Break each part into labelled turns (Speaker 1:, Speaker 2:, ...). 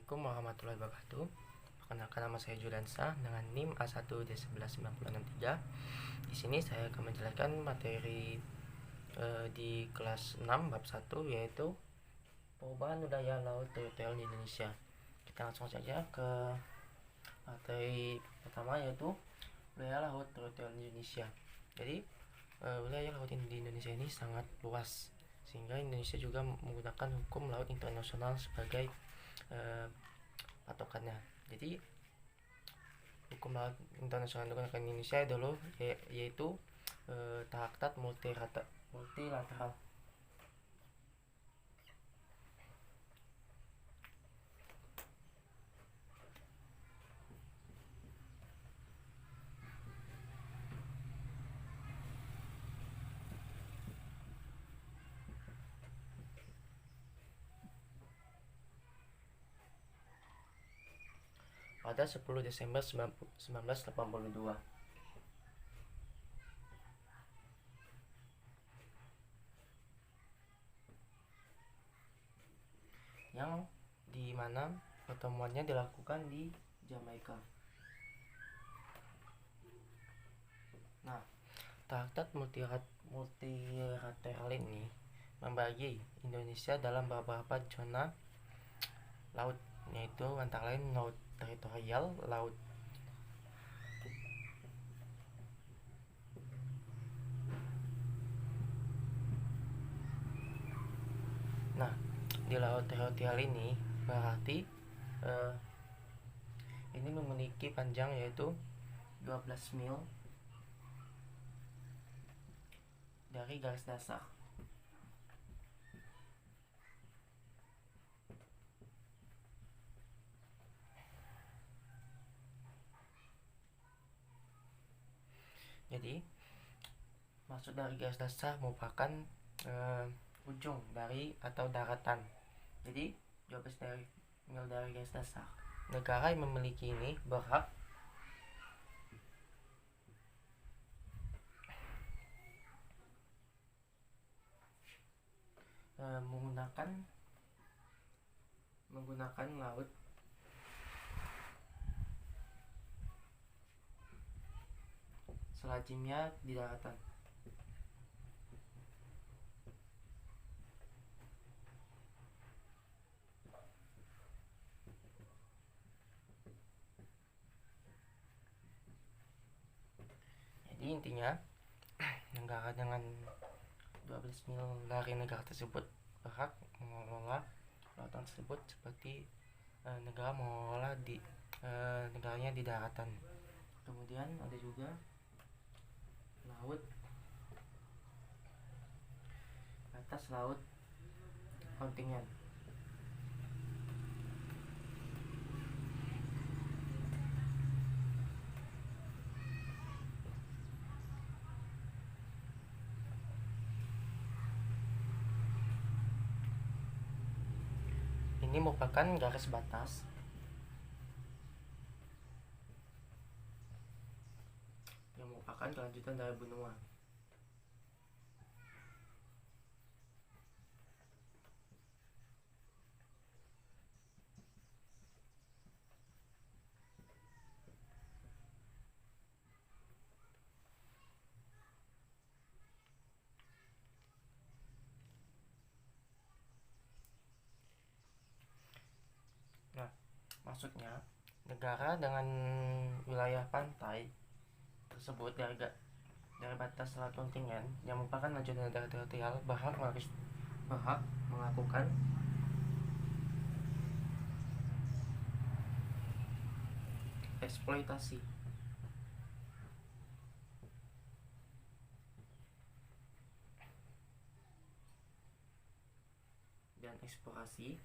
Speaker 1: Assalamualaikum warahmatullahi wabarakatuh. Perkenalkan, nama saya Judansa dengan NIM A1D119063. Di sini saya akan menjelaskan materi di kelas 6 bab 1, yaitu perubahan wilayah laut teritorial di Indonesia. Kita langsung saja ke materi pertama, yaitu wilayah laut teritorial Indonesia. Jadi wilayah laut di Indonesia ini sangat luas, sehingga Indonesia juga menggunakan hukum laut internasional sebagai patokannya. Jadi hukum laut internasional yang digunakan Indonesia adalah yaitu traktat multilateral. Pada 10 Desember 1982. Yang dimana pertemuannya dilakukan di Jamaika. Nah, traktat multilateral ini membagi Indonesia dalam beberapa zona laut, yaitu antara lain laut teritorial, laut di laut teritorial ini berarti ini memiliki panjang yaitu 12 mil dari garis dasar. Jadi maksud dari garis dasar merupakan ujung dari atau daratan. Jadi 12 mil dari garis dasar. Negara yang memiliki ini berhak menggunakan laut selazimnya di daratan. Jadi intinya, negara dengan 12 mil dari negara tersebut berhak mengelola lautan tersebut seperti negara mengelola di negaranya di daratan. Kemudian ada juga laut atas laut kontinen. Ini merupakan garis batas yang merupakan kelanjutan dari benua. Nah, maksudnya negara dengan wilayah pantai tersebut dari batas laut kontinen yang merupakan lanjutan negara teritorial berhak melakukan eksploitasi dan eksplorasi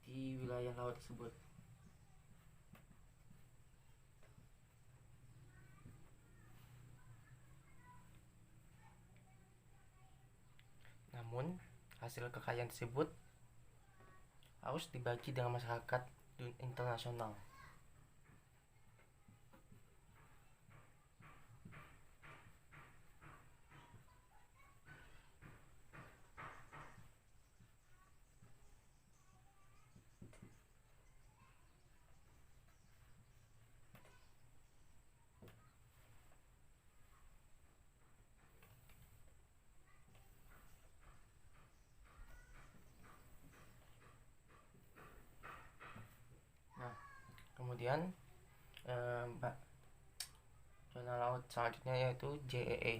Speaker 1: di wilayah laut tersebut. Namun, hasil kekayaan tersebut harus dibagi dengan masyarakat internasional. Kemudian zona laut selanjutnya yaitu JEE.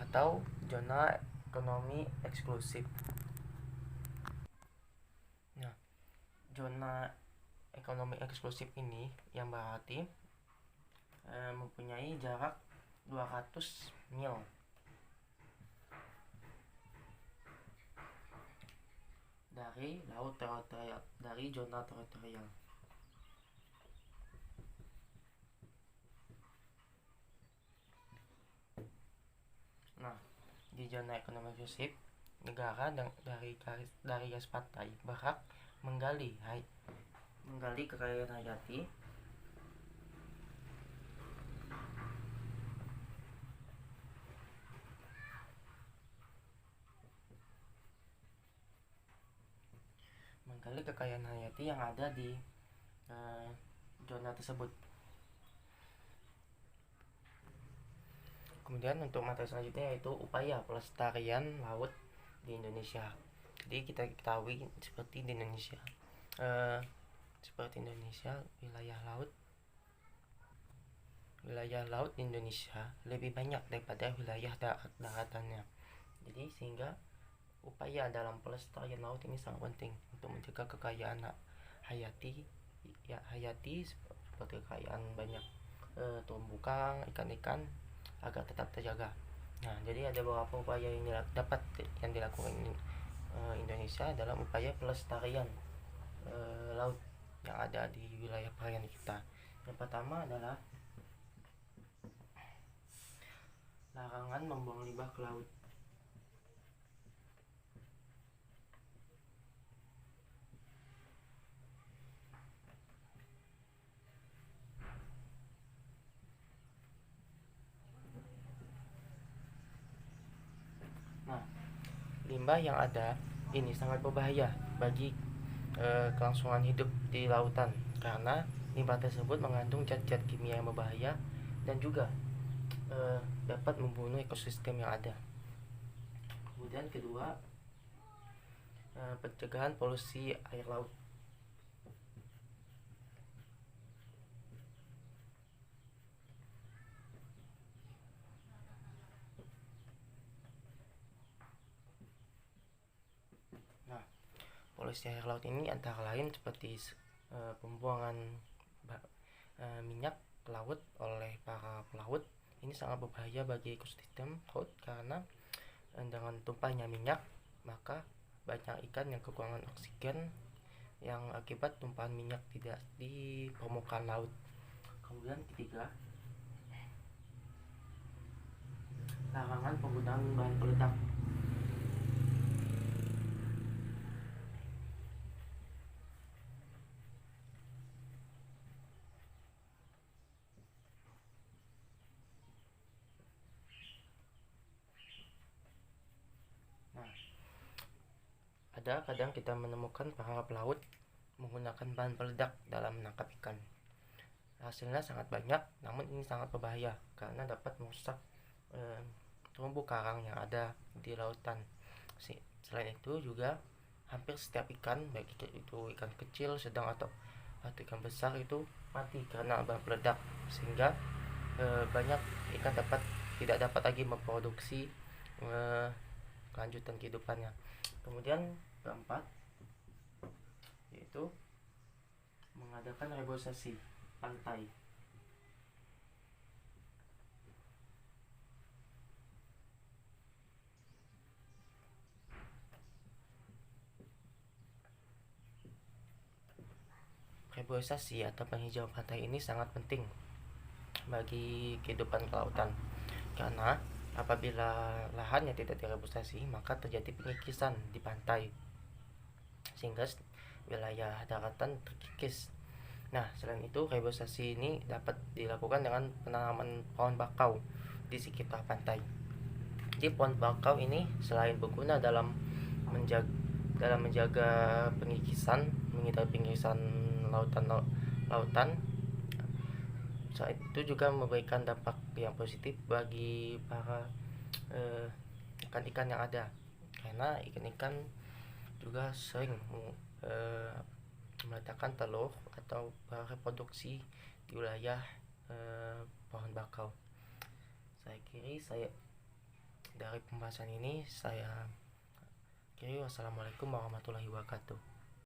Speaker 1: Atau zona ekonomi eksklusif. Nah, zona ekonomi eksklusif ini yang berarti mempunyai jarak 200 mil dari laut teritorial, dari zona teritorial. Nah, di zona ekonomi eksklusif, negara dari garis pantai berhak menggali kekayaan hayati yang ada di zona tersebut. Kemudian untuk materi selanjutnya yaitu upaya pelestarian laut di Indonesia. Jadi kita ketahui seperti di Indonesia, wilayah laut di Indonesia lebih banyak daripada wilayah daratannya. Jadi sehingga upaya dalam pelestarian laut ini sangat penting untuk menjaga kekayaan hayati seperti kekayaan banyak terumbu karang, ikan-ikan agar tetap terjaga. Nah, jadi ada beberapa upaya yang dilakukan Indonesia dalam upaya pelestarian laut yang ada di wilayah perairan kita. Yang pertama adalah larangan membuang limbah ke laut. Nah, limbah yang ada ini sangat berbahaya bagi kelangsungan hidup di lautan karena limbah tersebut mengandung zat-zat kimia yang berbahaya dan juga dapat membunuh ekosistem yang ada. Kemudian kedua, pencegahan polusi air laut. Nah, polusi air laut ini antara lain seperti pembuangan minyak ke laut oleh para pelaut. Ini sangat berbahaya bagi ekosistem laut karena dengan tumpahnya minyak maka banyak ikan yang kekurangan oksigen yang akibat tumpahan minyak tidak di permukaan laut. Kemudian ketiga, larangan penggunaan bahan peledak. Kadang kita menemukan para pelaut menggunakan bahan peledak dalam menangkap ikan. Hasilnya sangat banyak, namun ini sangat berbahaya karena dapat merusak terumbu karang yang ada di lautan. Selain itu juga hampir setiap ikan, baik itu ikan kecil, sedang atau ikan besar itu mati karena bahan peledak, sehingga banyak ikan tidak dapat lagi memproduksi kelanjutan kehidupannya. Kemudian keempat yaitu mengadakan reboisasi pantai. Reboisasi atau penghijauan pantai ini sangat penting bagi kehidupan kelautan karena apabila lahannya tidak direboisasi maka terjadi pengikisan di pantai sehingga wilayah daratan terkikis. Nah, selain itu reboisasi ini dapat dilakukan dengan penanaman pohon bakau di sekitar pantai. Jadi pohon bakau ini selain berguna dalam menjaga pengikisan, menghindari pengikisan lautan, saat itu juga memberikan dampak yang positif bagi para ikan-ikan yang ada karena ikan-ikan juga sering meletakkan telur atau reproduksi di wilayah pohon bakau. Dari pembahasan ini saya kiri. Wassalamualaikum warahmatullahi wabarakatuh.